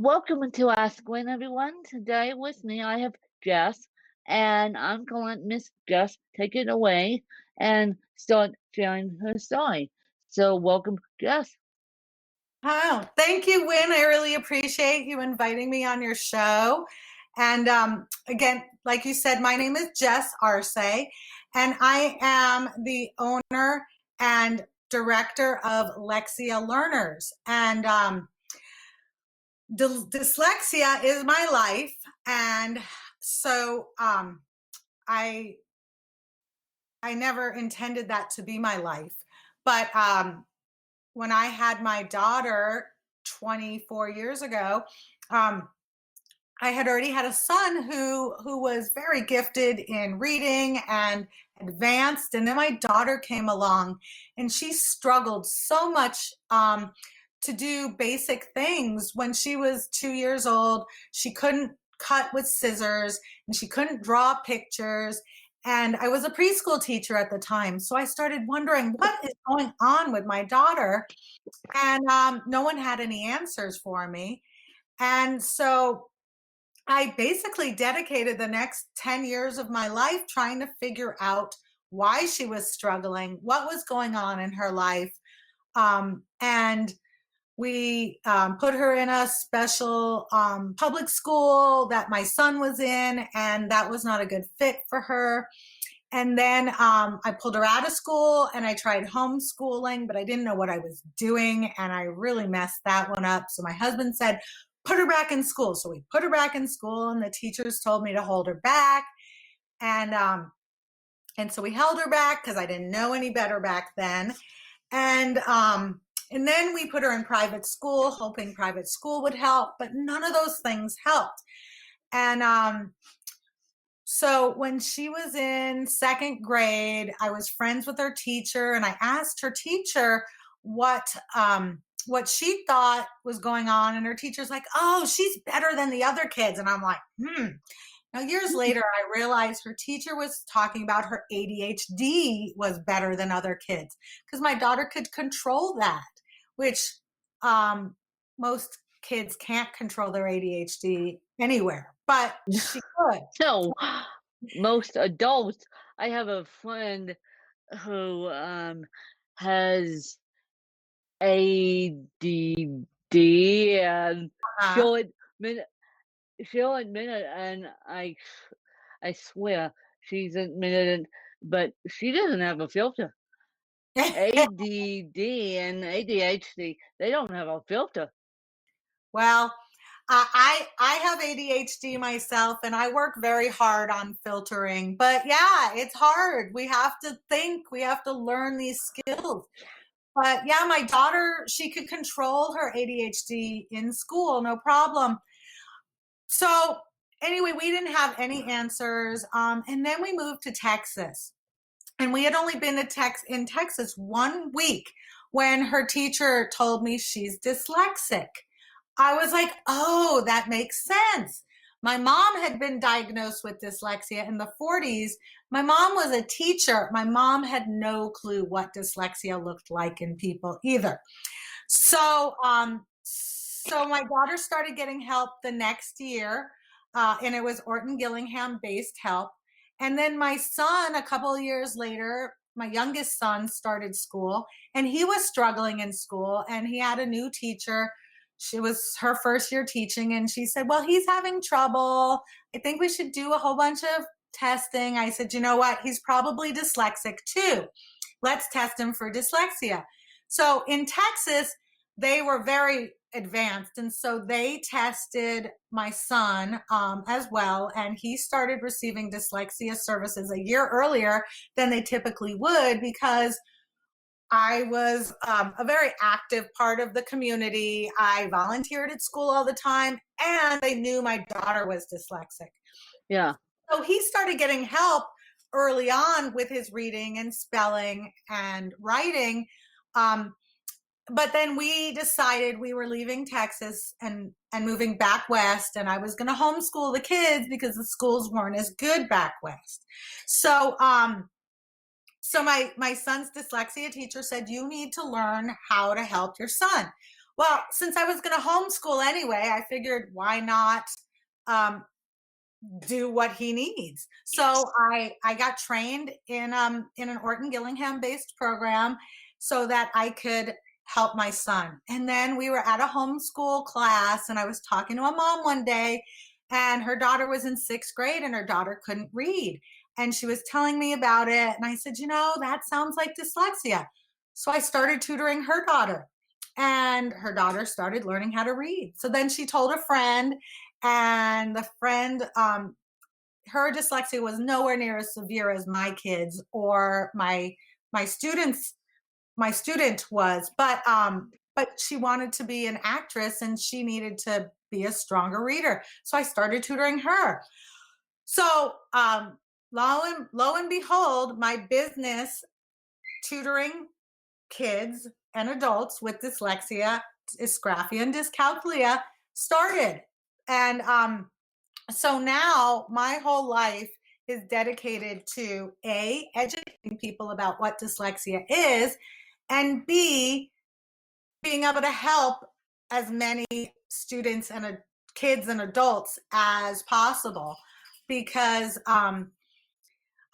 Welcome to Ask Gwen, everyone. Today with me I have Jess, and I'm going to let Miss Jess take it away and start sharing her story. So, welcome, Jess. Oh, thank you, Win. I really appreciate you inviting me on your show. And again, like you said, my name is Jess Arce, and I am the owner and director of Lexia Learners. And dyslexia is my life, and so I never intended that to be my life, but when I had my daughter 24 years ago, I had already had a son who was very gifted in reading and advanced, and then my daughter came along, and she struggled so much to do basic things. When she was 2 years old, she couldn't cut with scissors, and she couldn't draw pictures. And I was a preschool teacher at the time, so I started wondering what is going on with my daughter, and no one had any answers for me. And so I basically dedicated the next 10 years of my life trying to figure out why she was struggling, what was going on in her life. And we put her in a special public school that my son was in, and that was not a good fit for her. And then I pulled her out of school and I tried homeschooling, but I didn't know what I was doing, and I really messed that one up. So my husband said, put her back in school. So we put her back in school, and the teachers told me to hold her back. And so we held her back because I didn't know any better back then. And then we put her in private school, hoping private school would help, but none of those things helped. And so when she was in second grade, I was friends with her teacher, and I asked her teacher what she thought was going on. And her teacher's like, oh, she's better than the other kids. And I'm like, Now, years later, I realized her teacher was talking about her ADHD was better than other kids because my daughter could control that, which most kids can't control their ADHD anywhere, but she could. So, most adults, I have a friend who has ADD, and Uh, she'll admit she'll admit it, and I swear she's admitted it, but she doesn't have a filter. ADD and ADHD, they don't have a filter. Well, I have ADHD myself, and I work very hard on filtering. But yeah, it's hard. We have to think. We have to learn these skills. But yeah, my daughter, she could control her ADHD in school, no problem. So anyway, we didn't have any answers. And then we moved to Texas. And we had only been in Texas 1 week when her teacher told me she's dyslexic. I was like, oh, that makes sense. My mom had been diagnosed with dyslexia in the 40s. My mom was a teacher. My mom had no clue what dyslexia looked like in people either. So, so my daughter started getting help the next year, and it was Orton Gillingham based help. And then my son, a couple of years later, my youngest son started school, and he was struggling in school, and he had a new teacher. She was her first year teaching, and she said, well, he's having trouble. I think we should do a whole bunch of testing. I said, you know what? He's probably dyslexic too. Let's test him for dyslexia. So in Texas, they were very advanced, and so they tested my son as well, and he started receiving dyslexia services a year earlier than they typically would because I was a very active part of the community. I volunteered at school all the time, and they knew my daughter was dyslexic. Yeah. So he started getting help early on with his reading and spelling and writing. But then we decided we were leaving Texas and moving back west, and I was going to homeschool the kids because the schools weren't as good back west. So so my son's dyslexia teacher said, you need to learn how to help your son. Well, since I was going to homeschool anyway, I figured why not um, do what he needs. So I got trained in an Orton Gillingham based program so that I could help my son. And then we were at a homeschool class, and I was talking to a mom one day, and her daughter was in 6th grade and her daughter couldn't read. And she was telling me about it. And I said, that sounds like dyslexia. So I started tutoring her daughter, and her daughter started learning how to read. So then she told a friend, and the friend, her dyslexia was nowhere near as severe as my kids or my students my student was, but she wanted to be an actress and she needed to be a stronger reader, so I started tutoring her. So lo and behold, my business, tutoring kids and adults with dyslexia, dysgraphia, and dyscalculia, started. And so now my whole life is dedicated to A, educating people about what dyslexia is, and B, being able to help as many students and kids and adults as possible. Because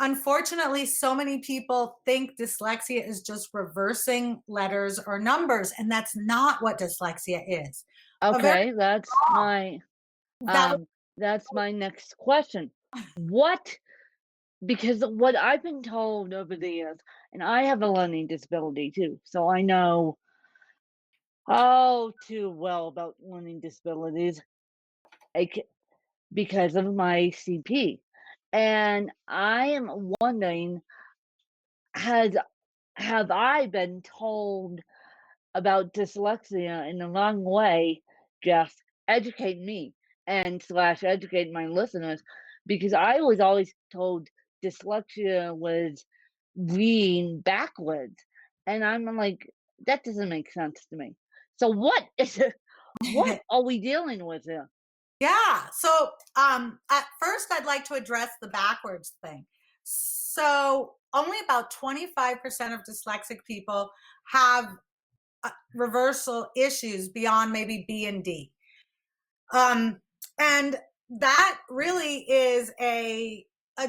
unfortunately, so many people think dyslexia is just reversing letters or numbers, and that's not what dyslexia is. A very Okay, that was um, that's my next question. What because what I've been told over the years, and I have a learning disability too, so I know all too well about learning disabilities, like, because of my CP. And I am wondering, has have I been told about dyslexia in the wrong way? Just educate me and slash educate my listeners, because I was always told dyslexia was reading backwards, and I'm like, that doesn't make sense to me. So what is it? What are we dealing with here? Yeah. So at first, I'd like to address the backwards thing. So only about 25% of dyslexic people have reversal issues beyond maybe B and D. And that really is a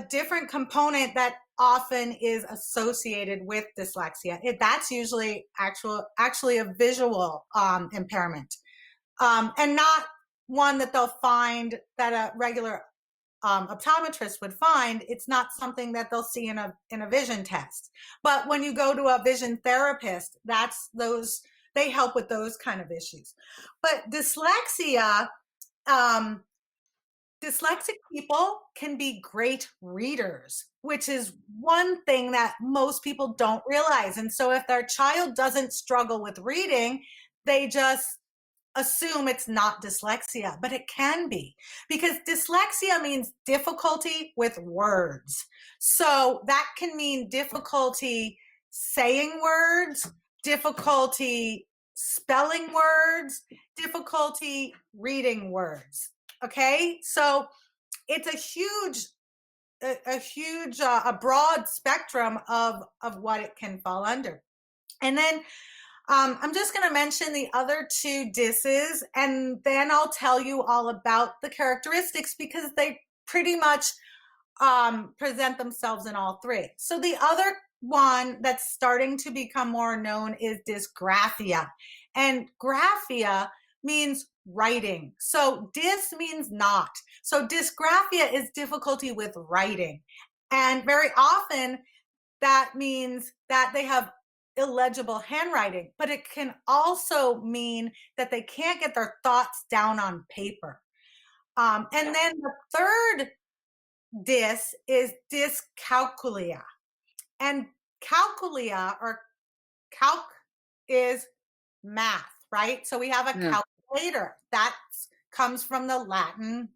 different component that often is associated with dyslexia. That's usually actually a visual impairment, and not one that they'll find that a regular optometrist would find. It's not something that they'll see in a vision test. But when you go to a vision therapist, they help with those kind of issues. But um, dyslexic people can be great readers, which is one thing that most people don't realize. And so if their child doesn't struggle with reading, they just assume it's not dyslexia, but it can be, because dyslexia means difficulty with words. So that can mean difficulty saying words, difficulty spelling words, difficulty reading words. Okay, so it's a broad spectrum of what it can fall under. And then I'm just going to mention the other two disses, and then I'll tell you all about the characteristics, because they pretty much present themselves in all three. So the other one that's starting to become more known is dysgraphia. And graphia means writing. So dys means not. So dysgraphia is difficulty with writing. And very often that means that they have illegible handwriting, but it can also mean that they can't get their thoughts down on paper. And then the third dys is dyscalculia. And calculia, or calc, is math, right? So we have a Yeah. calculator. That comes from the Latin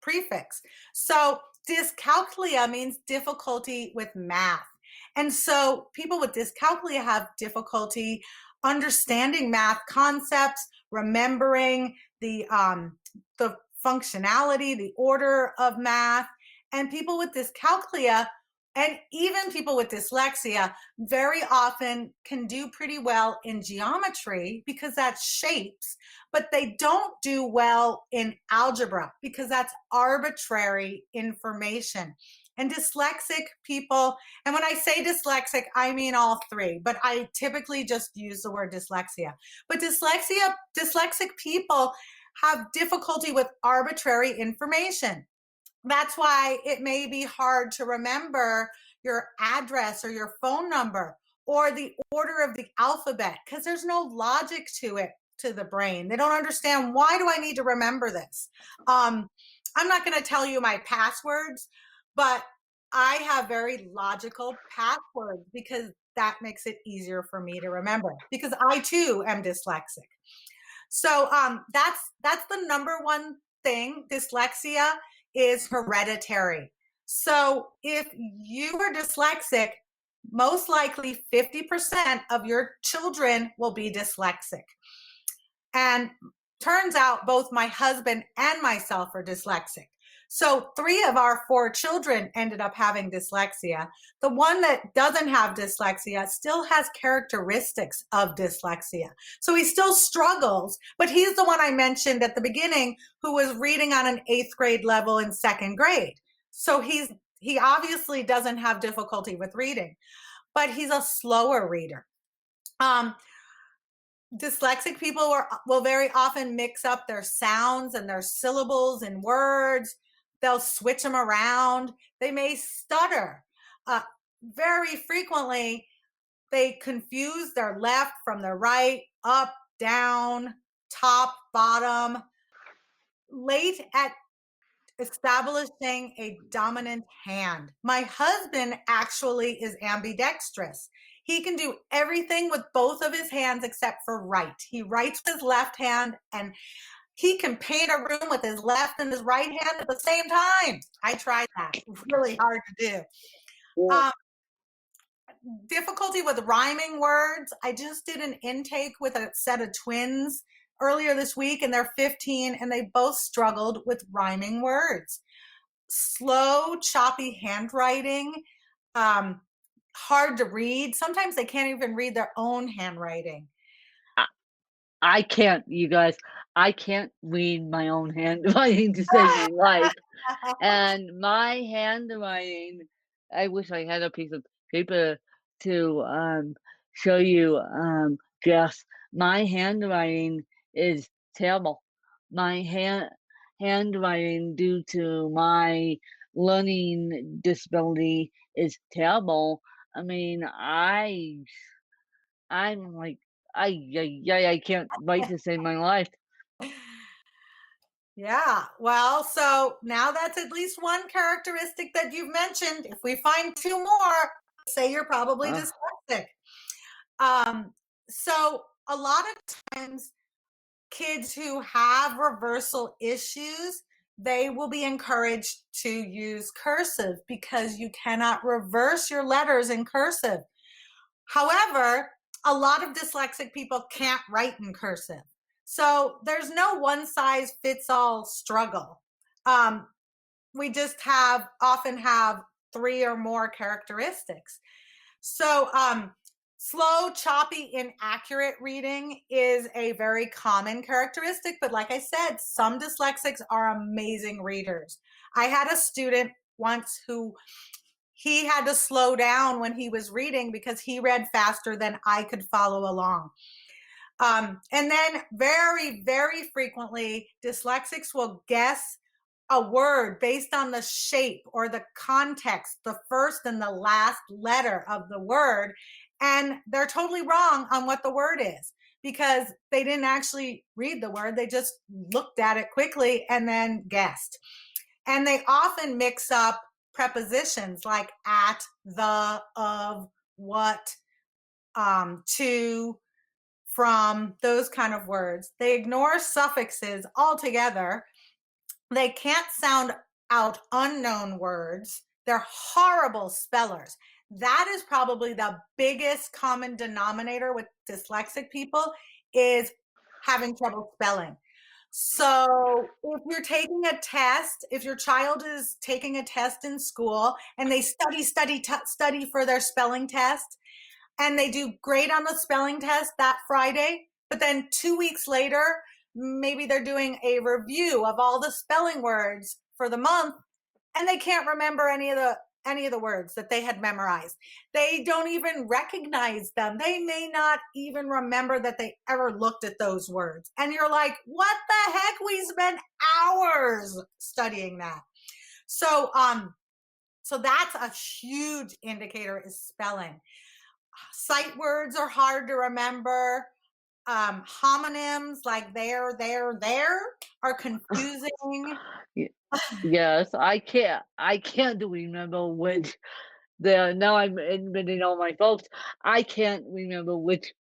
prefix. So dyscalculia means difficulty with math. And so people with dyscalculia have difficulty understanding math concepts, remembering the functionality, the order of math. And people with dyscalculia And even people with dyslexia very often can do pretty well in geometry because that's shapes, but they don't do well in algebra because that's arbitrary information. And dyslexic people, and when I say dyslexic, I mean all three, but I typically just use the word dyslexia. But dyslexic people have difficulty with arbitrary information. That's why it may be hard to remember your address or your phone number or the order of the alphabet because there's no logic to it, to the brain. They don't understand, why do I need to remember this? I'm not going to tell you my passwords, but I have very logical passwords because that makes it easier for me to remember because I too am dyslexic. So that's the number one thing. Dyslexia is hereditary. So if you are dyslexic, most likely 50% of your children will be dyslexic. And turns out both my husband and myself are dyslexic. So 3 of our 4 children ended up having dyslexia. The one that doesn't have dyslexia still has characteristics of dyslexia. So he still struggles, but he's the one I mentioned at the beginning who was reading on an 8th grade level in 2nd grade. So he obviously doesn't have difficulty with reading, but he's a slower reader. Dyslexic people will very often mix up their sounds and their syllables in words. They'll switch them around. They may stutter. Very frequently, they confuse their left from their right, up, down, top, bottom. Late at establishing a dominant hand. My husband actually is ambidextrous. He can do everything with both of his hands except for right. He writes with his left hand and he can paint a room with his left and his right hand at the same time. I tried that. It's really hard to do. Yeah. Difficulty with rhyming words. I just did an intake with a set of twins earlier this week, and they're 15, and they both struggled with rhyming words. Slow, choppy handwriting, hard to read. Sometimes they can't even read their own handwriting. I can't, you guys. I can't read my own handwriting to save my life. And my handwriting, I wish I had a piece of paper to show you, Jess. My handwriting is terrible. My handwriting, due to my learning disability, is terrible. I mean, I'm like, I can't write to save my life. Yeah, well, so now that's at least one characteristic that you've mentioned. If we find 2 more, say you're probably Uh, dyslexic. Um, so a lot of times kids who have reversal issues, they will be encouraged to use cursive because you cannot reverse your letters in cursive. However, a lot of dyslexic people can't write in cursive. So there's no one size fits all struggle. We just often have 3 or more characteristics. So slow, choppy, inaccurate reading is a very common characteristic. But like I said, some dyslexics are amazing readers. I had a student once who he had to slow down when he was reading because he read faster than I could follow along. And then very, very frequently, dyslexics will guess a word based on the shape or the context, the first and the last letter of the word. And they're totally wrong on what the word is because they didn't actually read the word. They just looked at it quickly and then guessed. And they often mix up prepositions like at, the, of, what, to, from, those kind of words. They ignore suffixes altogether. They can't sound out unknown words. They're horrible spellers. That is probably the biggest common denominator with dyslexic people is having trouble spelling. So if you're taking a test, if your child is taking a test in school and they study for their spelling test, and they do great on the spelling test that Friday, but then 2 weeks later, maybe they're doing a review of all the spelling words for the month, and they can't remember any of the words that they had memorized. They don't even recognize them. They may not even remember that they ever looked at those words. And you're like, what the heck? We spent hours studying that. So so that's a huge indicator is spelling. Sight words are hard to remember. Homonyms like there are confusing. Y- Yes, I can't remember which there now I'm admitting all my faults. I can't remember which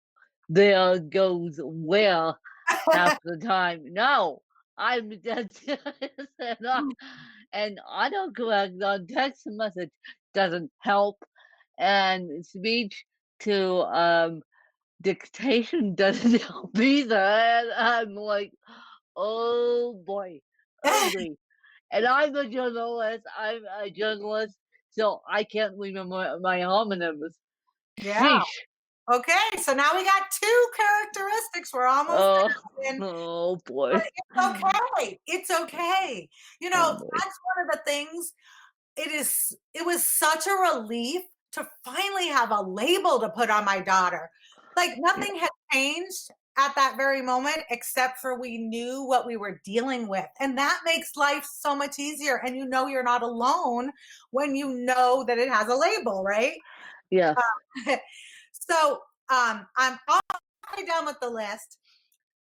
there goes where half the time. No, I'm dead serious, and autocorrect on text message doesn't help, and speech to dictation doesn't help either. And I'm like, oh boy, oh boy. And I'm a journalist, so I can't remember my homonyms. Yeah. Sheesh. Okay. So now we got two characteristics. We're almost Oh, there. And oh boy. but it's okay. It's okay. Oh boy. That's one of the things. It was such a relief to finally have a label to put on my daughter. Like Yeah, nothing had changed at that very moment except for we knew what we were dealing with. And that makes life so much easier. And you know you're not alone when you know that it has a label, right? yes. So I'm all the way done with the list,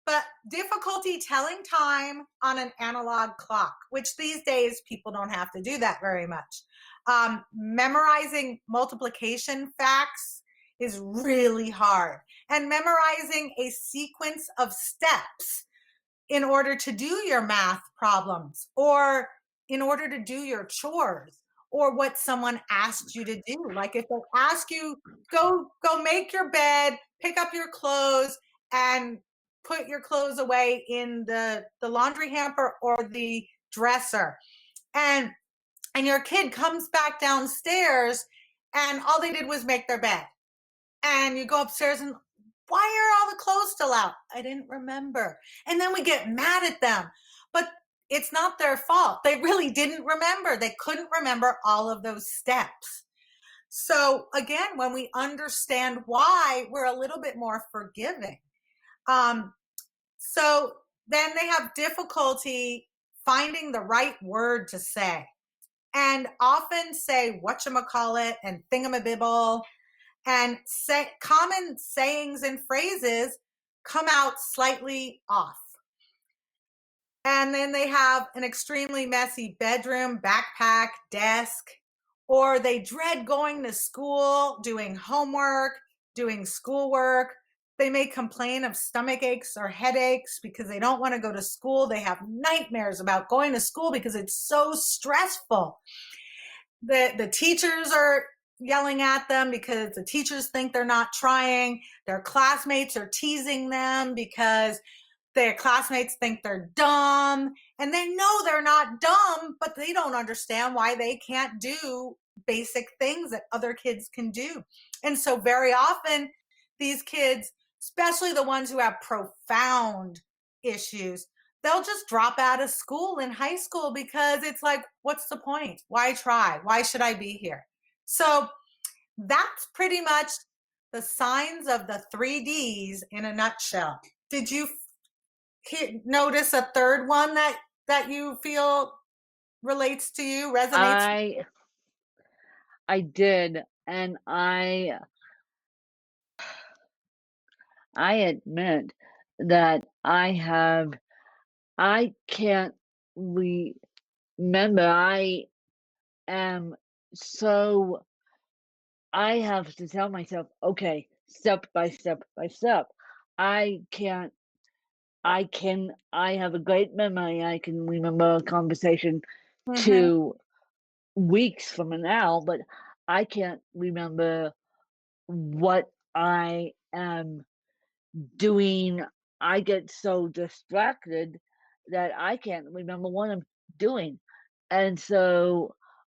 but difficulty telling time on an analog clock, which these days people don't have to do that very much. Memorizing multiplication facts is really hard, and memorizing a sequence of steps in order to do your math problems or in order to do your chores or what someone asked you to do. Like if they ask you, go make your bed, pick up your clothes, and put your clothes away in the laundry hamper or the dresser. And your kid comes back downstairs and all they did was make their bed. And you go upstairs and why are all the clothes still out? I didn't remember. And then we get mad at them. But it's not their fault. They really didn't remember. They couldn't remember all of those steps. So again, when we understand why, we're a little bit more forgiving. Um, so then they have difficulty finding the right word to say and often say whatchamacallit and thingamabibble and common sayings and phrases come out slightly off. And then they have an extremely messy bedroom, backpack, desk, or they dread going to school, doing homework, doing schoolwork. They may complain of stomach aches or headaches because they don't want to go to school. They have nightmares about going to school because it's so stressful. The teachers are yelling at them because the teachers think they're not trying. Their classmates are teasing them because their classmates think they're dumb, and they know they're not dumb, but they don't understand why they can't do basic things that other kids can do. And so very often these kids, especially the ones who have profound issues, they'll just drop out of school in high school because it's like, what's the point? Why try? Why should I be here? So that's pretty much the signs of the 3Ds in a nutshell. Did you notice a third one that you feel relates to you, resonates? I I did, and I admit that I can't remember. Am so I have to tell myself, okay, step by step by step. I can't I have a great memory. I can remember a conversation Mm-hmm. 2 weeks from now, but I can't remember what I am doing. I get so distracted that I can't remember what I'm doing. And so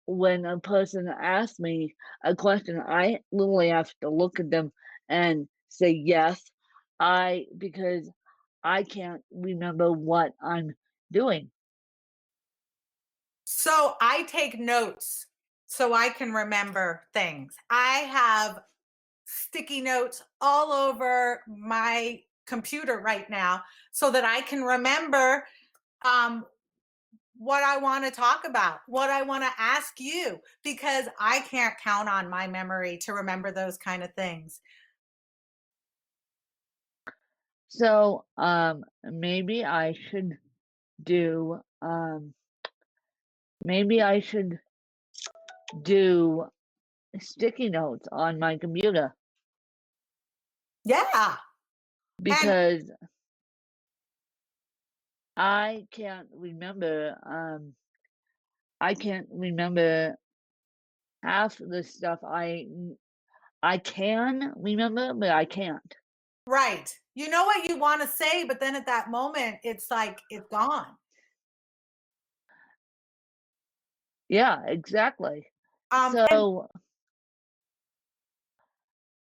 when a person asks me a question, I literally have to look at them and say yes, because I can't remember what I'm doing. So I take notes so I can remember things. I have sticky notes all over my computer right now so that I can remember um, what I want to talk about, what I want to ask you, because I can't count on my memory to remember those kind of things. So maybe I should do maybe I should do sticky notes on my computer Yeah. And because I can't remember I can't remember half the stuff I can remember, but I can't. right. You know what you want to say, but then at that moment, it's like it's gone. Yeah, exactly. And So,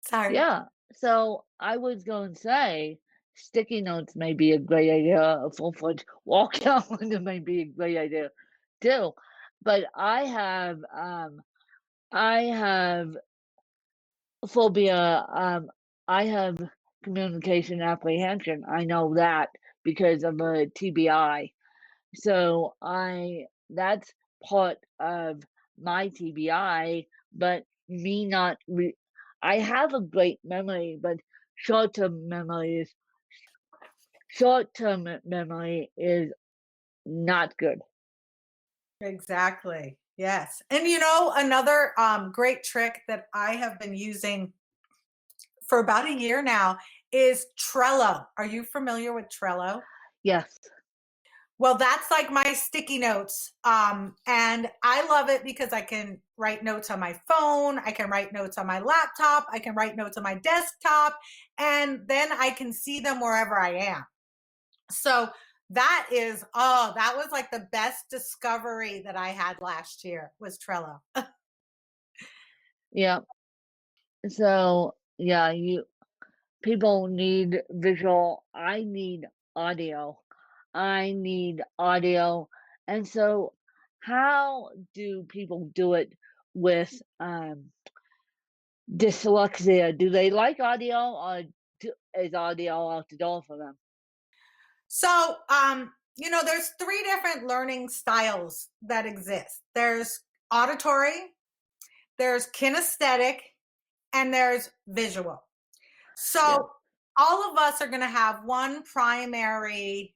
sorry. yeah. So I was going to say sticky notes may be a great idea. A full-fledged wall calendar may be a great idea too. But I have phobia. I have communication apprehension. I know that because of a TBI. So that's part of my TBI, but me not I have a great memory, but short-term memory is short-term memory is not good. Exactly. Yes. And another great trick that I have been using for about a year now is Trello. Are you familiar with Trello? Yes. Well, that's like my sticky notes. And I love it because I can write notes on my phone, I can write notes on my laptop, I can write notes on my desktop, and then I can see them wherever I am. So that was like the best discovery that I had last year was Trello. Yeah. So, yeah, you people need visual. I need audio. I need audio. And so how do people do it with dyslexia? Do they like audio or is audio out the door for them? So, there's three different learning styles that exist. There's auditory, there's kinesthetic, and there's visual. Yeah. So all of us are going to have one primary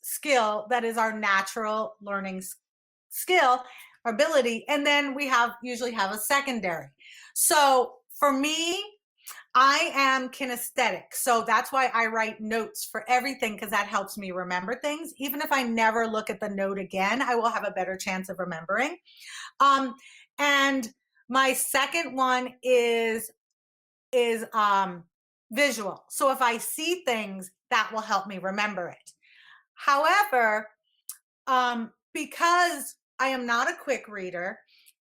skill that is our natural learning skill or ability, and then we usually have a secondary. So for me, I am kinesthetic. So that's why I write notes for everything because that helps me remember things. Even if I never look at the note again, I will have a better chance of remembering. Um, and my second one is visual. So if I see things, that will help me remember it. However, because I am not a quick reader,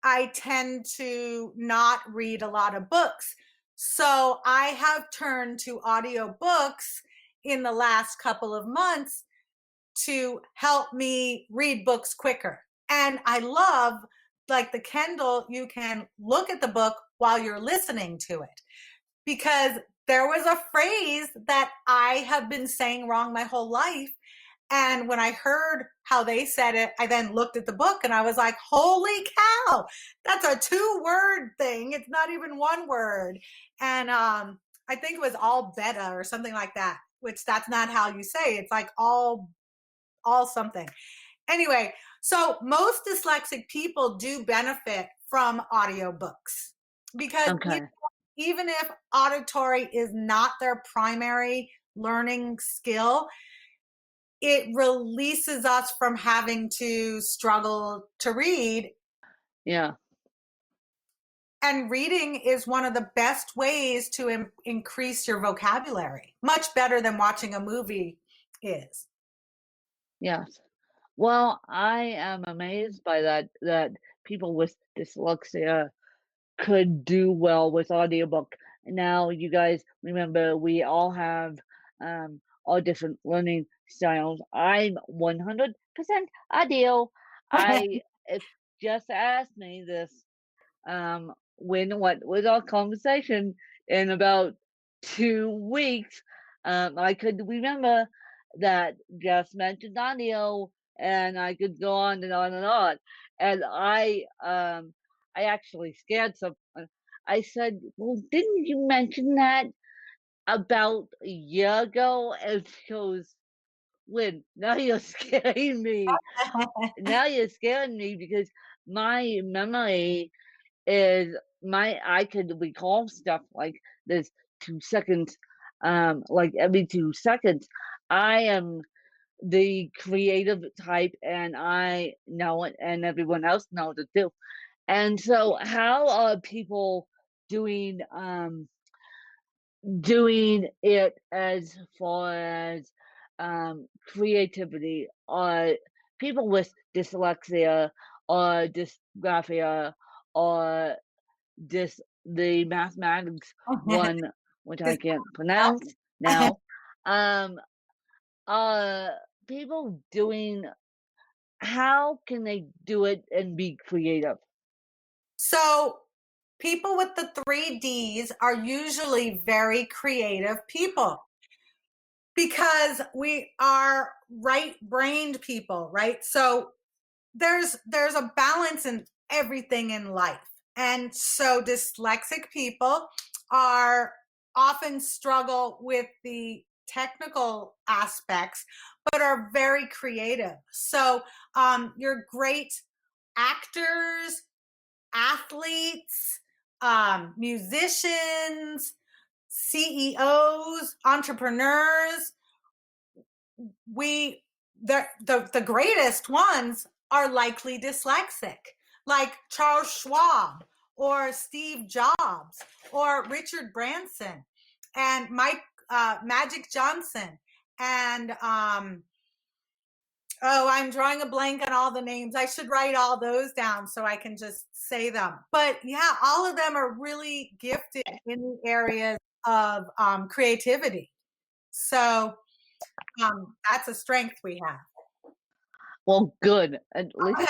I tend to not read a lot of books. So I have turned to audiobooks in the last couple of months to help me read books quicker. And I love, like the Kindle, you can look at the book while you're listening to it because there was a phrase that I have been saying wrong my whole life. And when I heard how they said it, I then looked at the book and I was like, holy cow, that's a 2-word thing. It's not even one word. And I think it was all beta or something like that, which that's not how you say it. It's like all something. Anyway, so most dyslexic people do benefit from audiobooks because Okay. even if auditory is not their primary learning skill, it releases us from having to struggle to read. Yeah. And reading is one of the best ways to increase your vocabulary, much better than watching a movie is. Yes. Well, I am amazed by that people with dyslexia could do well with audiobook. Now, you guys remember we all have all different learning styles. I'm 100% audio. I if just asked me this when what was our conversation in about 2 weeks, I could remember that just mentioned audio, and I could go on and on and on. And I actually scared some. I said, "Well, didn't you mention that about a year ago?" And she goes, "When? Now you're scaring me. Now you're scaring me because my memory is I could recall stuff like this 2 seconds, like every 2 seconds. I am the creative type and I know it and everyone else knows it too. And so how are people doing doing it as far as creativity? Are people with dyslexia or dysgraphia or the mathematics one, which I Just can't pronounce now, um, uh, people doing how can they do it and be creative? So, people with the 3 Ds are usually very creative people because we are right-brained people, right? So, there's a balance in everything in life. And so dyslexic people are often struggle with the technical aspects but are very creative. So you're great actors, athletes, musicians, CEOs, entrepreneurs. We the greatest ones are likely dyslexic, like Charles Schwab or Steve Jobs or Richard Branson and Mike Magic Johnson and oh, I'm drawing a blank on all the names. I should write all those down so I can just say them. But yeah, all of them are really gifted in the areas of creativity. So that's a strength we have. Well, good. At least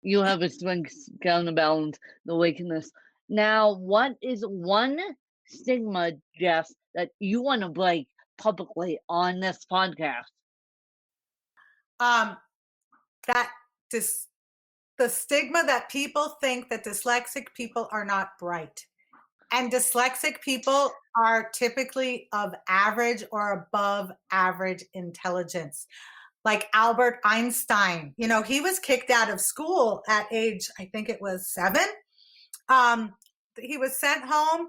you have a strength counterbalance the weakness. Now, what is one stigma, Jess, that you want to break publicly on this podcast? Um, that dis- the stigma that people think that dyslexic people are not bright. And dyslexic people are typically of average or above average intelligence. Like Albert Einstein, he was kicked out of school at age, I think it was 7. Um, he was sent home,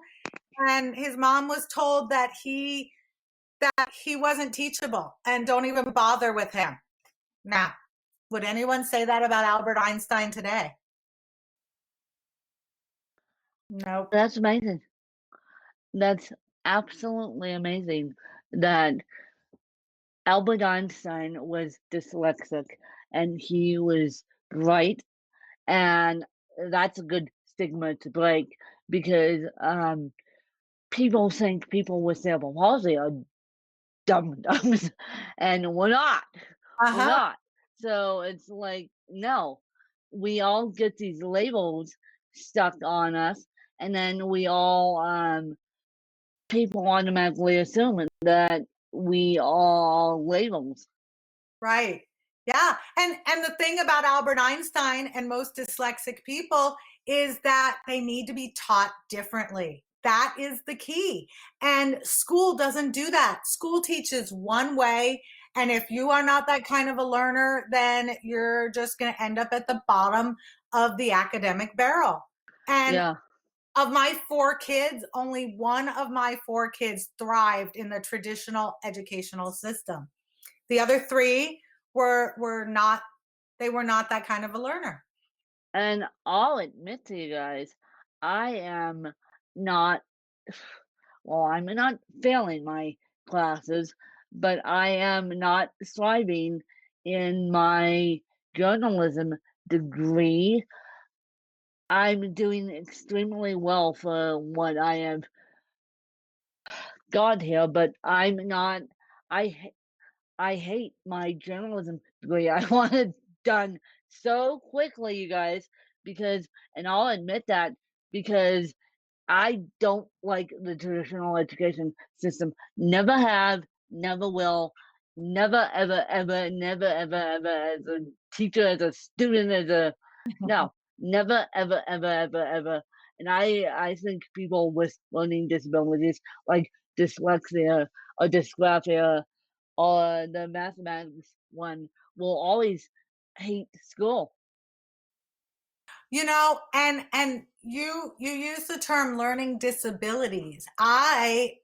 and his mom was told that he wasn't teachable and don't even bother with him. Now, would anyone say that about Albert Einstein today? Nope. That's amazing. That's absolutely amazing that Albert Einstein was dyslexic and he was bright, and that's a good stigma to break because people think people with cerebral palsy are dumb dumbs, and we're not. We're Uh-huh. not. So it's like, no, we all get these labels stuck on us, and then we all people automatically assume that we are labels. Right. Yeah. And the thing about Albert Einstein and most dyslexic people is that they need to be taught differently. That is the key. And school doesn't do that. School teaches one way. And if you are not that kind of a learner, then you're just going to end up at the bottom of the academic barrel. And Yeah. of my 4 kids, only one of my 4 kids thrived in the traditional educational system. The other 3 were not they were not that kind of a learner. And I'll admit to you guys, I am not, well, I'm not failing my classes, but I am not thriving in my journalism degree. I'm doing extremely well for what I have got here, but I'm not. I I hate my journalism degree. I want it done so quickly, you guys, because, and I'll admit that, because I don't like the traditional education system. Never have, never will, never, ever, ever, never, ever, ever, as a teacher, as a student, as a, no, never, ever, ever, ever, ever. And I think people with learning disabilities like dyslexia or dysgraphia or the mathematics one will always hate school. And you use the term learning disabilities. I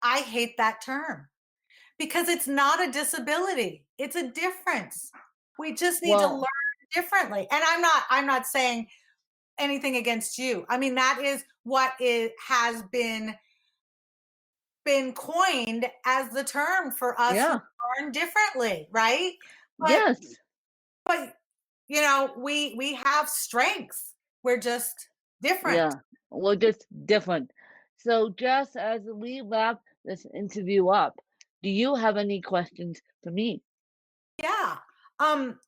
hate that term because it's not a disability. It's a difference. We just need to learn Well, differently. And I'm not saying anything against you. I mean, that is what it has been coined as the term for us who yeah, learn differently, right? But yes. but we have strengths. We're just different. Yeah, we're just different. So, just as we wrap this interview up, do you have any questions for me? Yeah.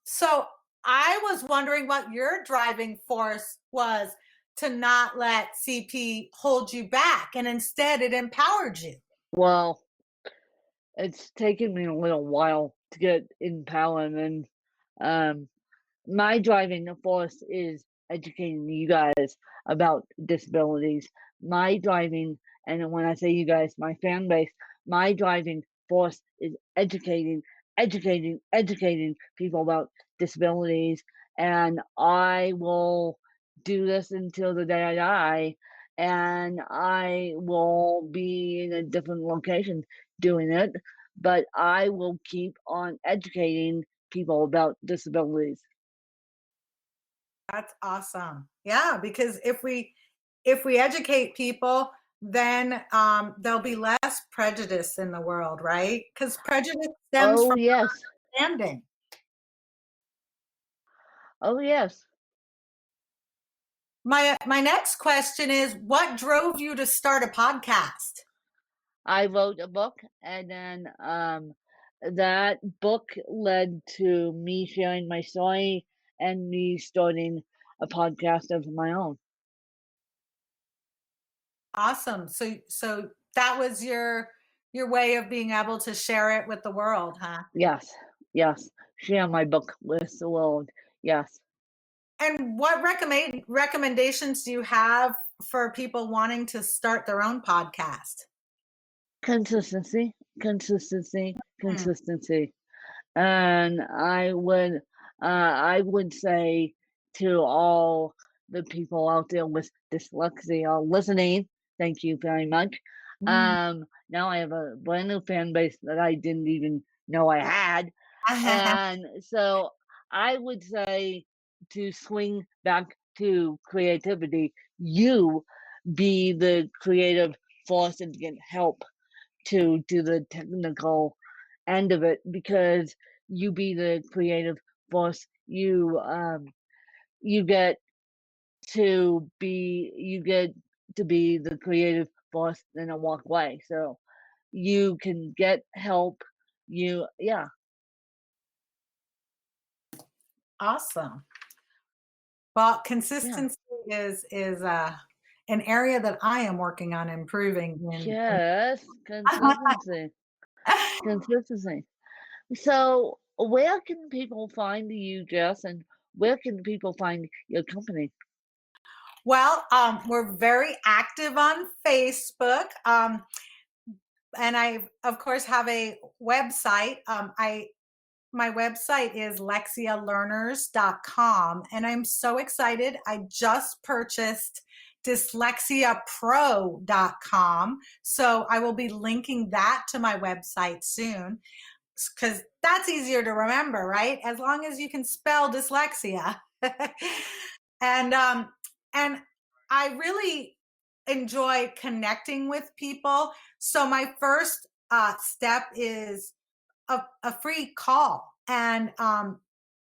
So I was wondering what your driving force was to not let CP hold you back and instead it empowered you. Well, it's taken me a little while to get in empowerment. Um, my driving force is educating you guys about disabilities. My driving, and when I say you guys, my fan base, my driving force is educating people about disabilities. And I will do this until the day I die. And I will be in a different location doing it, but I will keep on educating people about disabilities. That's awesome. Yeah, because if we educate people, then there'll be less prejudice in the world, right? Because prejudice stems Oh, from yes. understanding. Oh, yes. My next question is, what drove you to start a podcast? I wrote a book, and then that book led to me sharing my story and me starting a podcast of my own. Awesome. So that was your way of being able to share it with the world, huh? Yes, yes. Share my book with the world. Yes. And what recommendations do you have for people wanting to start their own podcast? Consistency, consistency, Hmm. consistency. And I would say to all the people out there with dyslexia listening, thank you very much. Now I have a brand new fan base that I didn't even know I had. And so I would say to swing back to creativity, you be the creative force and get help to do the technical end of it, because you be the creative force. You get you get to be the creative force, then a walk away. So you can get help. You Yeah. Awesome. Well, Yeah. consistency is an area that I am working on improving in Yes, consistency. Consistency. So where can people find you, Jess, and where can people find your company? Well, we're very active on Facebook. And I, of course, have a website. My website is lexialearners.com, and I'm so excited. I just purchased dyslexiapro.com, so I will be linking that to my website soon because that's easier to remember, right? As long as you can spell dyslexia. and and I really enjoy connecting with people. So my first step is a free call. And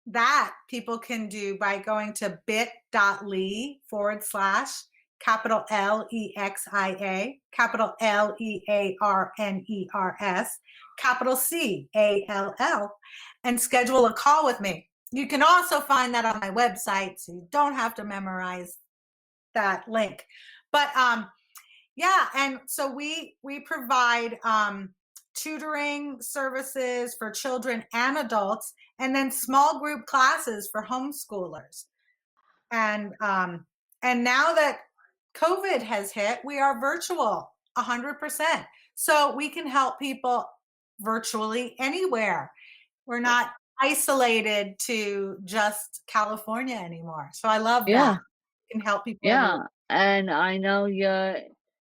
that people can do by going to bit.ly/capital LEXIA, capital LEARNERS, capital CALL, and schedule a call with me. You can also find that on my website, so you don't have to memorize that link. But yeah, and so we provide tutoring services for children and adults, and then small group classes for homeschoolers. And now that COVID has hit, we are virtual 100%. So we can help people virtually anywhere. We're not isolated to just California anymore. So I love that. Yeah. We can help people everywhere. Yeah, and I know you're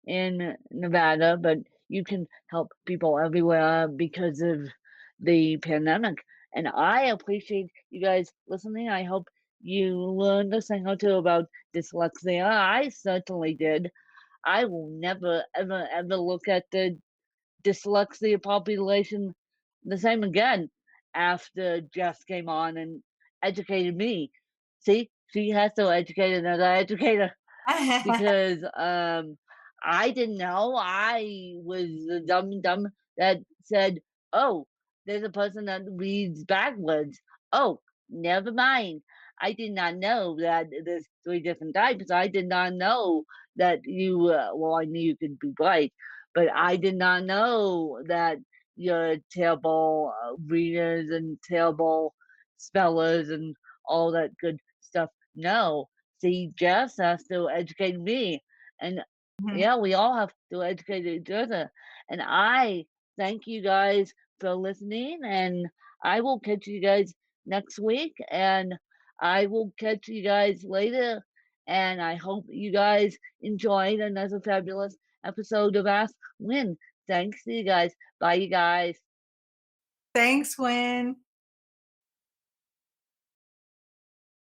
in Nevada, but you can help people everywhere because of the pandemic. And I appreciate you guys listening. I hope you learned a thing or two about dyslexia. I certainly did. I will never, ever, ever look at the dyslexia population the same again after Jess came on and educated me. See, she has to educate another educator because I didn't know. I was the dumb that said, "Oh, there's a person that reads backwards." Oh, never mind. I did not know that there's three different types. I did not know that you. Well, I knew you could be bright, but I did not know that you're terrible readers and terrible spellers and all that good stuff. No, see, Jess has to educate me, and Mhm. yeah, we all have to educate each other. And I thank you guys for listening, and I will catch you guys next week, and I will catch you guys later. And I hope you guys enjoyed another fabulous episode of Ask Win. Thanks to you guys. Bye, you guys. Thanks, Win.